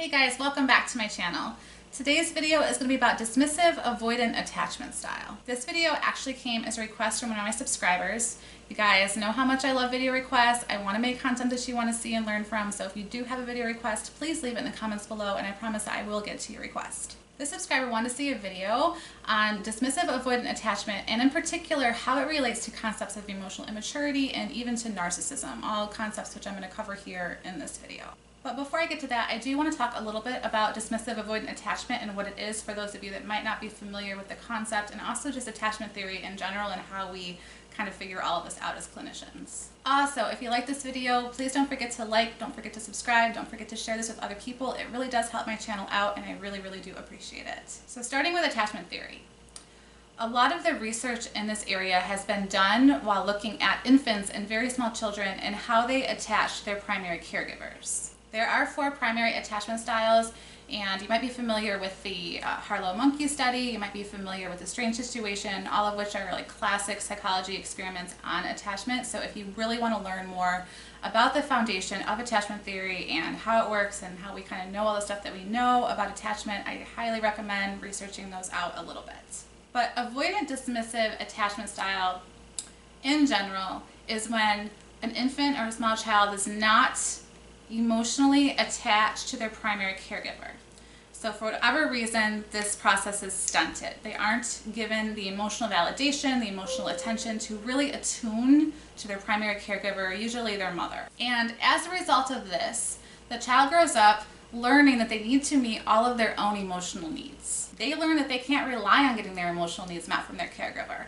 Hey guys, welcome back to my channel. Today's video is going to be about dismissive avoidant attachment style. This video actually came as a request from one of my subscribers. You guys know how much I love video requests. I want to make content that you want to see and learn from, so if you do have a video request, please leave it in the comments below and I promise that I will get to your request. This subscriber wanted to see a video on dismissive avoidant attachment and in particular how it relates to concepts of emotional immaturity and even to narcissism, all concepts which I'm going to cover here in this video. But before I get to that, I do want to talk a little bit about dismissive avoidant attachment and what it is for those of you that might not be familiar with the concept, and also just attachment theory in general and how we kind of figure all of this out as clinicians. Also, if you like this video, please don't forget to like, don't forget to subscribe, don't forget to share this with other people. It really does help my channel out and I really, really do appreciate it. So starting with attachment theory. A lot of the research in this area has been done while looking at infants and very small children and how they attach to their primary caregivers. There are 4 primary attachment styles, and you might be familiar with the Harlow monkey study, you might be familiar with the strange situation, all of which are like classic psychology experiments on attachment. So if you really want to learn more about the foundation of attachment theory and how it works and how we kind of know all the stuff that we know about attachment, I highly recommend researching those out a little bit. But avoidant dismissive attachment style in general is when an infant or a small child is not emotionally attached to their primary caregiver. So for whatever reason, this process is stunted. They aren't given the emotional validation, the emotional attention to really attune to their primary caregiver, usually their mother. And as a result of this, the child grows up learning that they need to meet all of their own emotional needs. They learn that they can't rely on getting their emotional needs met from their caregiver.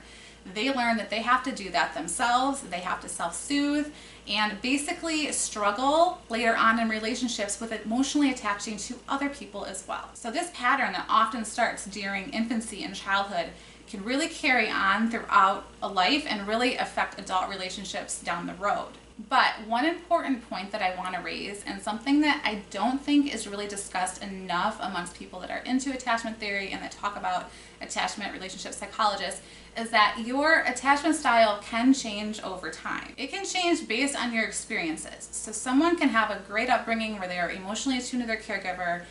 They learn that they have to do that themselves, they have to self-soothe, and basically struggle later on in relationships with emotionally attaching to other people as well. So this pattern that often starts during infancy and childhood can really carry on throughout a life and really affect adult relationships down the road. But one important point that I want to raise, and something that I don't think is really discussed enough amongst people that are into attachment theory and that talk about attachment relationship psychologists, is that your attachment style can change over time. It can change based on your experiences. So someone can have a great upbringing where they are emotionally attuned to their caregiver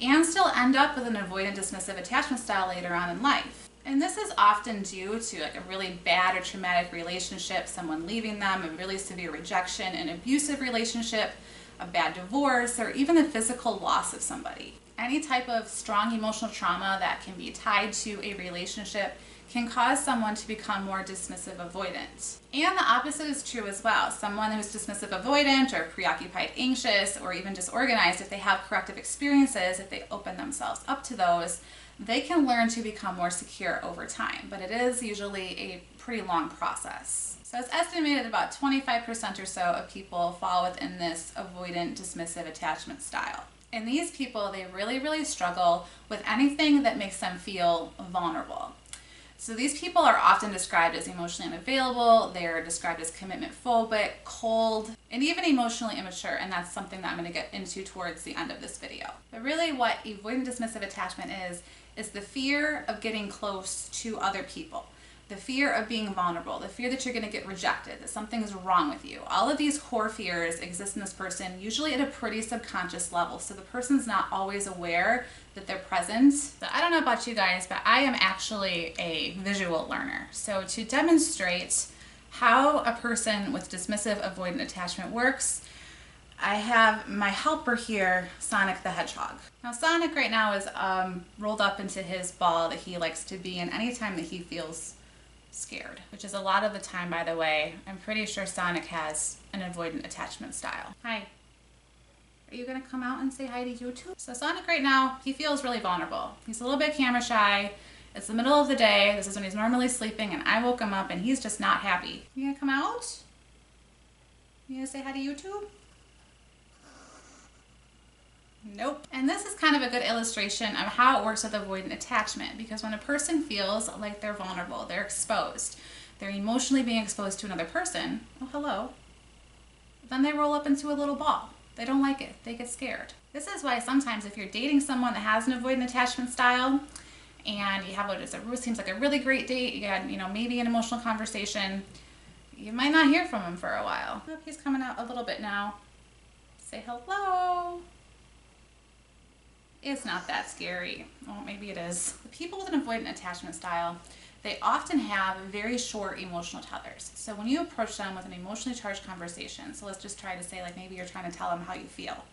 and still end up with an avoidant dismissive attachment style later on in life. And this is often due to like a really bad or traumatic relationship, someone leaving them, a really severe rejection, an abusive relationship, a bad divorce, or even the physical loss of somebody. Any type of strong emotional trauma that can be tied to a relationship can cause someone to become more dismissive avoidant. And the opposite is true as well. Someone who's dismissive avoidant or preoccupied anxious or even disorganized, if they have corrective experiences, if they open themselves up to those, they can learn to become more secure over time. But it is usually a pretty long process. So it's estimated about 25% or so of people fall within this avoidant dismissive attachment style. And these people, they really struggle with anything that makes them feel vulnerable. So these people are often described as emotionally unavailable, they're described as commitment phobic, cold, and even emotionally immature, and that's something that I'm going to get into towards the end of this video. But really what avoidant dismissive attachment is the fear of getting close to other people, the fear of being vulnerable, the fear that you're going to get rejected, that something's wrong with you. All of these core fears exist in this person, usually at a pretty subconscious level, so the person's not always aware that they're present. So I don't know about you guys, but I am actually a visual learner. So to demonstrate how a person with dismissive avoidant attachment works, I have my helper here, Sonic the Hedgehog. Now Sonic right now is rolled up into his ball that he likes to be in anytime that he feels scared, which is a lot of the time, by the way. I'm pretty sure Sonic has an avoidant attachment style. Hi. Are you gonna come out and say hi to YouTube? So Sonic right now, he feels really vulnerable. He's a little bit camera shy. It's the middle of the day. This is when he's normally sleeping and I woke him up and he's just not happy. You gonna come out? You gonna say hi to YouTube? Nope. And this is kind of a good illustration of how it works with avoidant attachment, because when a person feels like they're vulnerable, they're exposed, they're emotionally being exposed to another person, oh hello, then they roll up into a little ball. They don't like it. They get scared. This is why sometimes if you're dating someone that has an avoidant attachment style and you have what seems like a really great date, you got, maybe an emotional conversation, you might not hear from him for a while. Oh, he's coming out a little bit now. Say hello. It's not that scary. Well, maybe it is. The people with an avoidant attachment style, they often have very short emotional tethers. So when you approach them with an emotionally charged conversation, so let's just try to say like maybe you're trying to tell them how you feel,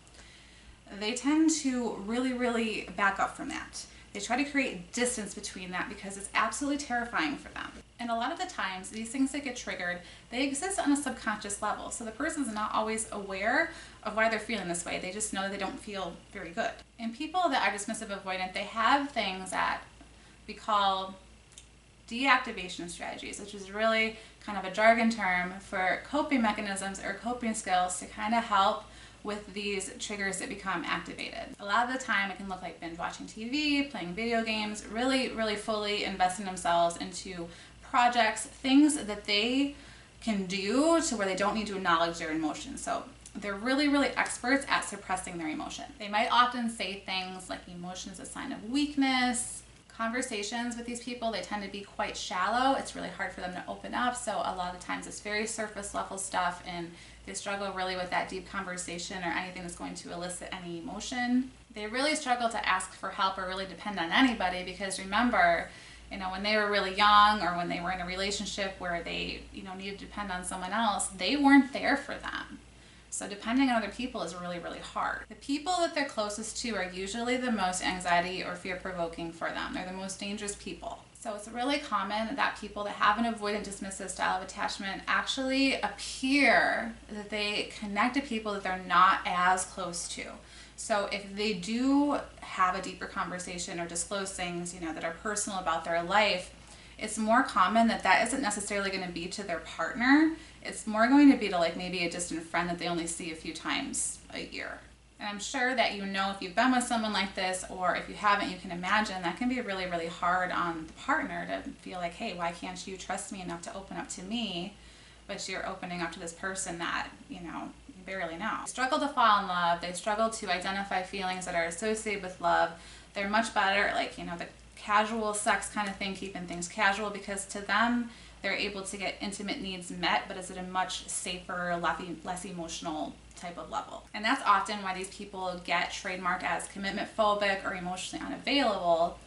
they tend to really back up from that. They try to create distance between that because it's absolutely terrifying for them. And a lot of the times, these things that get triggered, they exist on a subconscious level. So the person's not always aware of why they're feeling this way. They just know they don't feel very good. And people that are dismissive avoidant, they have things that we call deactivation strategies, which is really kind of a jargon term for coping mechanisms or coping skills to kind of help with these triggers that become activated. A lot of the time it can look like binge watching TV, playing video games, really fully investing themselves into projects, things that they can do to where they don't need to acknowledge their emotions. So they're really experts at suppressing their emotion. They might often say things like emotion is a sign of weakness. Conversations with these people, they tend to be quite shallow. It's really hard for them to open up. So a lot of times it's very surface level stuff, and they struggle really with that deep conversation or anything that's going to elicit any emotion. They really struggle to ask for help or really depend on anybody because remember, when they were really young or when they were in a relationship where they, needed to depend on someone else, they weren't there for them. So depending on other people is really hard. The people that they're closest to are usually the most anxiety or fear provoking for them. They're the most dangerous people. So it's really common that people that have an avoidant dismissive style of attachment actually appear that they connect to people that they're not as close to. So if they do have a deeper conversation or disclose things, that are personal about their life, it's more common that isn't necessarily going to be to their partner. It's more going to be to like maybe a distant friend that they only see a few times a year. And I'm sure that if you've been with someone like this, or if you haven't, you can imagine that can be really hard on the partner to feel like, hey, why can't you trust me enough to open up to me, but you're opening up to this person that, you barely know. They struggle to fall in love. They struggle to identify feelings that are associated with love. They're much better at the casual sex kind of thing, keeping things casual, because to them, they're able to get intimate needs met, but it's at a much safer, less emotional type of level. And that's often why these people get trademarked as commitment phobic or emotionally unavailable,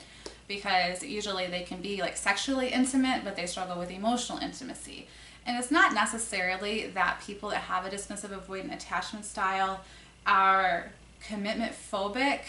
because usually they can be sexually intimate, but they struggle with emotional intimacy. And it's not necessarily that people that have a dismissive avoidant attachment style are commitment phobic.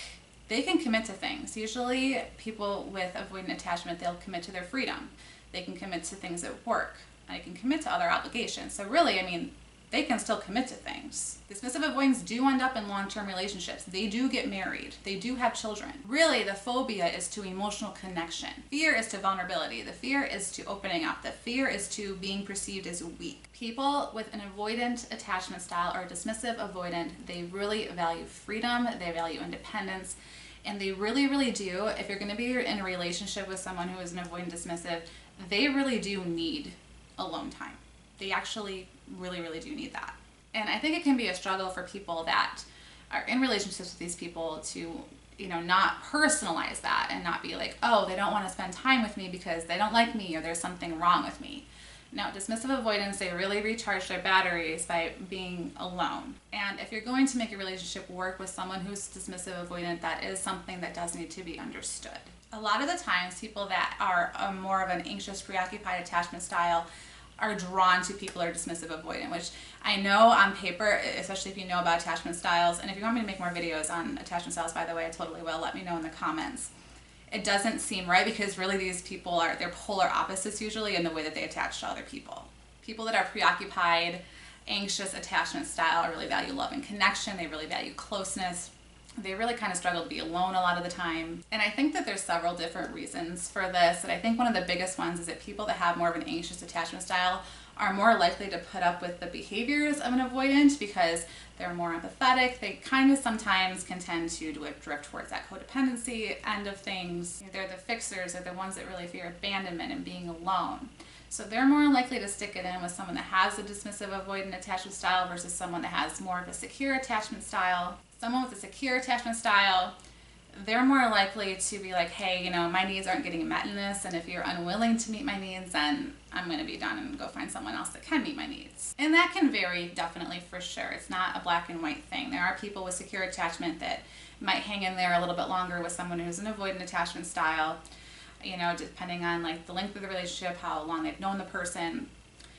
They can commit to things. Usually people with avoidant attachment, they'll commit to their freedom. They can commit to things at work. They can commit to other obligations. So really, they can still commit to things. Dismissive avoidants do end up in long-term relationships. They do get married. They do have children. Really, the phobia is to emotional connection. Fear is to vulnerability. The fear is to opening up. The fear is to being perceived as weak. People with an avoidant attachment style or dismissive avoidant, they really value freedom. They value independence. And they really do, if you're going to be in a relationship with someone who is an avoidant dismissive, they really do need alone time. They actually really do need that. And I think it can be a struggle for people that are in relationships with these people to, not personalize that and not be like, oh, they don't want to spend time with me because they don't like me or there's something wrong with me. No, dismissive avoidants, they really recharge their batteries by being alone. And if you're going to make a relationship work with someone who's dismissive avoidant, that is something that does need to be understood. A lot of the times, people that are more of an anxious, preoccupied attachment style are drawn to people who are dismissive avoidant, which I know on paper, especially if you know about attachment styles, and if you want me to make more videos on attachment styles, by the way, I totally will. Let me know in the comments. It doesn't seem right because really these people they're polar opposites usually in the way that they attach to other people. People that are preoccupied, anxious attachment style really value love and connection. They really value closeness. They really kind of struggle to be alone a lot of the time. And I think that there's several different reasons for this. And I think one of the biggest ones is that people that have more of an anxious attachment style are more likely to put up with the behaviors of an avoidant because they're more empathetic. They kind of sometimes can tend to drift towards that codependency end of things. They're the fixers. They're the ones that really fear abandonment and being alone. So they're more likely to stick it in with someone that has a dismissive avoidant attachment style versus someone that has more of a secure attachment style. Someone with a secure attachment style, they're more likely to be like, hey, my needs aren't getting met in this, and if you're unwilling to meet my needs, then I'm going to be done and go find someone else that can meet my needs. And that can vary, definitely, for sure. It's not a black and white thing. There are people with secure attachment that might hang in there a little bit longer with someone who's an avoidant attachment style, depending on like the length of the relationship, how long they've known the person.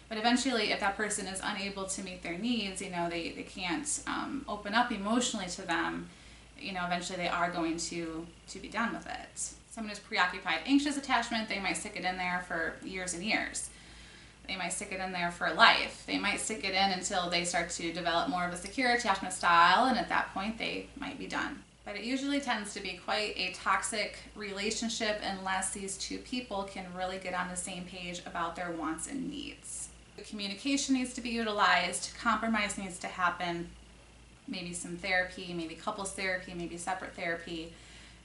But eventually, if that person is unable to meet their needs, they can't open up emotionally to them, eventually they are going to be done with it. Someone who's preoccupied anxious attachment, they might stick it in there for years and years. They might stick it in there for life. They might stick it in until they start to develop more of a secure attachment style, and at that point they might be done. But it usually tends to be quite a toxic relationship unless these two people can really get on the same page about their wants and needs. Communication needs to be utilized, compromise needs to happen, maybe some therapy, maybe couples therapy, maybe separate therapy,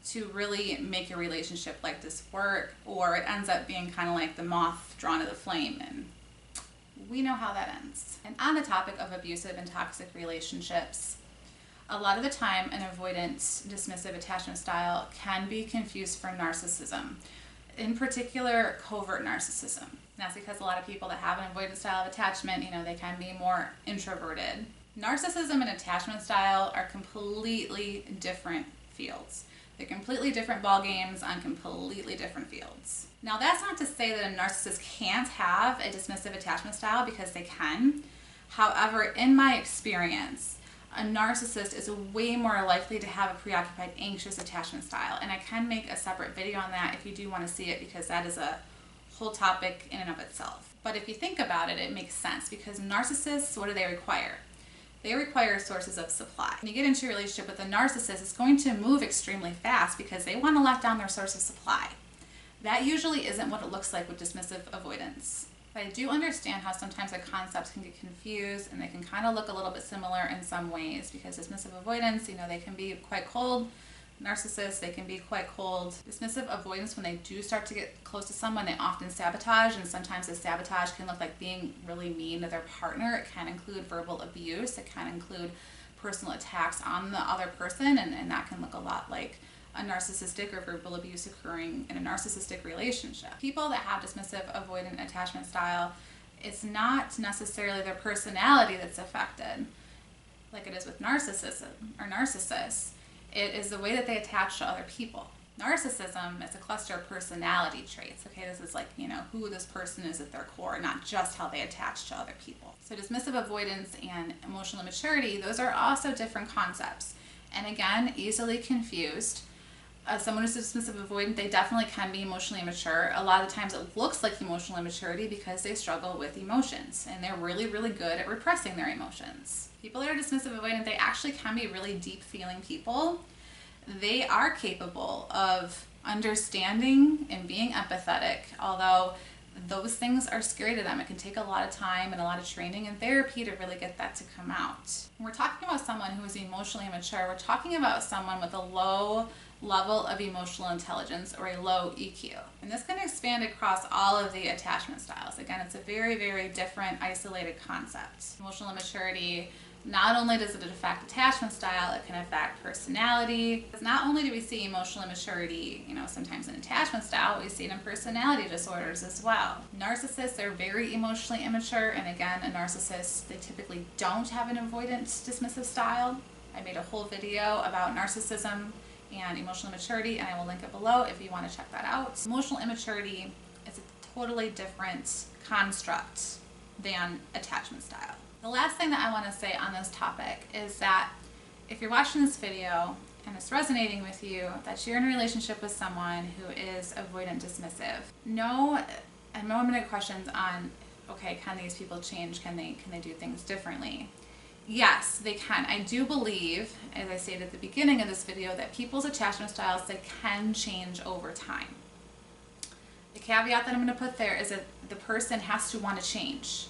to really make your relationship like this work, or it ends up being kind of like the moth drawn to the flame, and we know how that ends. And on the topic of abusive and toxic relationships, a lot of the time an avoidant dismissive attachment style can be confused for narcissism, in particular covert narcissism. And that's because a lot of people that have an avoidant style of attachment, they can be more introverted. Narcissism and attachment style are completely different fields. They're completely different ball games on completely different fields. Now, that's not to say that a narcissist can't have a dismissive attachment style, because they can. However, in my experience, a narcissist is way more likely to have a preoccupied anxious attachment style. And I can make a separate video on that if you do want to see it, because that is a whole topic in and of itself. But if you think about it, it makes sense, because narcissists, what do they require? They require sources of supply. When you get into a relationship with a narcissist, it's going to move extremely fast because they want to lock down their source of supply. That usually isn't what it looks like with dismissive avoidance. But I do understand how sometimes the concepts can get confused, and they can kind of look a little bit similar in some ways, because dismissive avoidance, they can be quite cold. Narcissists, they can be quite cold. Dismissive avoidance, when they do start to get close to someone, they often sabotage, and sometimes the sabotage can look like being really mean to their partner. It can include verbal abuse. It can include personal attacks on the other person, and that can look a lot like a narcissistic or verbal abuse occurring in a narcissistic relationship. People that have dismissive avoidant attachment style, it's not necessarily their personality that's affected, like it is with narcissism or narcissists. It is the way that they attach to other people. Narcissism is a cluster of personality traits. Okay, this is like, who this person is at their core, not just how they attach to other people. So dismissive avoidance and emotional immaturity, those are also different concepts. And again, easily confused. Someone who's dismissive avoidant, they definitely can be emotionally immature. A lot of the times it looks like emotional immaturity because they struggle with emotions, and they're really, really good at repressing their emotions. People that are dismissive avoidant, they actually can be really deep feeling people. They are capable of understanding and being empathetic, although those things are scary to them. It can take a lot of time and a lot of training and therapy to really get that to come out. When we're talking about someone who is emotionally immature, we're talking about someone with a low level of emotional intelligence, or a low EQ. And this can expand across all of the attachment styles. Again, it's a very, very different, isolated concept. Emotional immaturity, not only does it affect attachment style, it can affect personality. Not only do we see emotional immaturity, sometimes in attachment style, we see it in personality disorders as well. Narcissists are very emotionally immature, and again, a narcissist, they typically don't have an avoidant dismissive style. I made a whole video about narcissism and emotional immaturity, and I will link it below if you want to check that out. Emotional immaturity is a totally different construct than attachment style. The last thing that I want to say on this topic is that if you're watching this video and it's resonating with you, that you're in a relationship with someone who is avoidant dismissive, know I'm going to get questions on, okay, can these people change? Can they do things differently? Yes, they can. I do believe, as I stated at the beginning of this video, that people's attachment styles, they can change over time. The caveat that I'm going to put there is that the person has to want to change.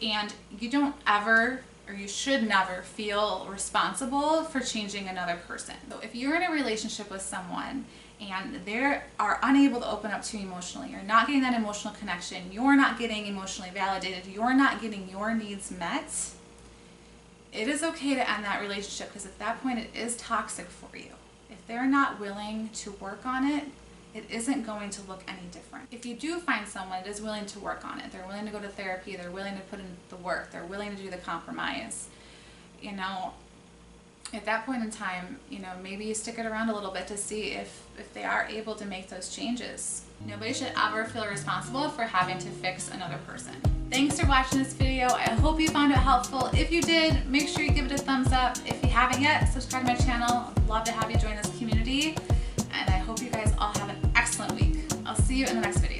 And you don't ever, or you should never, feel responsible for changing another person. So if you're in a relationship with someone and they are unable to open up to you emotionally, you're not getting that emotional connection, you're not getting emotionally validated, you're not getting your needs met, it is okay to end that relationship, because at that point it is toxic for you. if they're not willing to work on it, it isn't going to look any different. If you do find someone that is willing to work on it, they're willing to go to therapy, they're willing to put in the work, they're willing to do the compromise, you know, at that point in time, you know, maybe you stick it around a little bit to see if they are able to make those changes. Nobody should ever feel responsible for having to fix another person. Thanks for watching this video. I hope you found it helpful. If you did, make sure you give it a thumbs up. If you haven't yet, subscribe to my channel. I'd love to have you join this community. And I hope you guys all have an excellent week. I'll see you in the next video.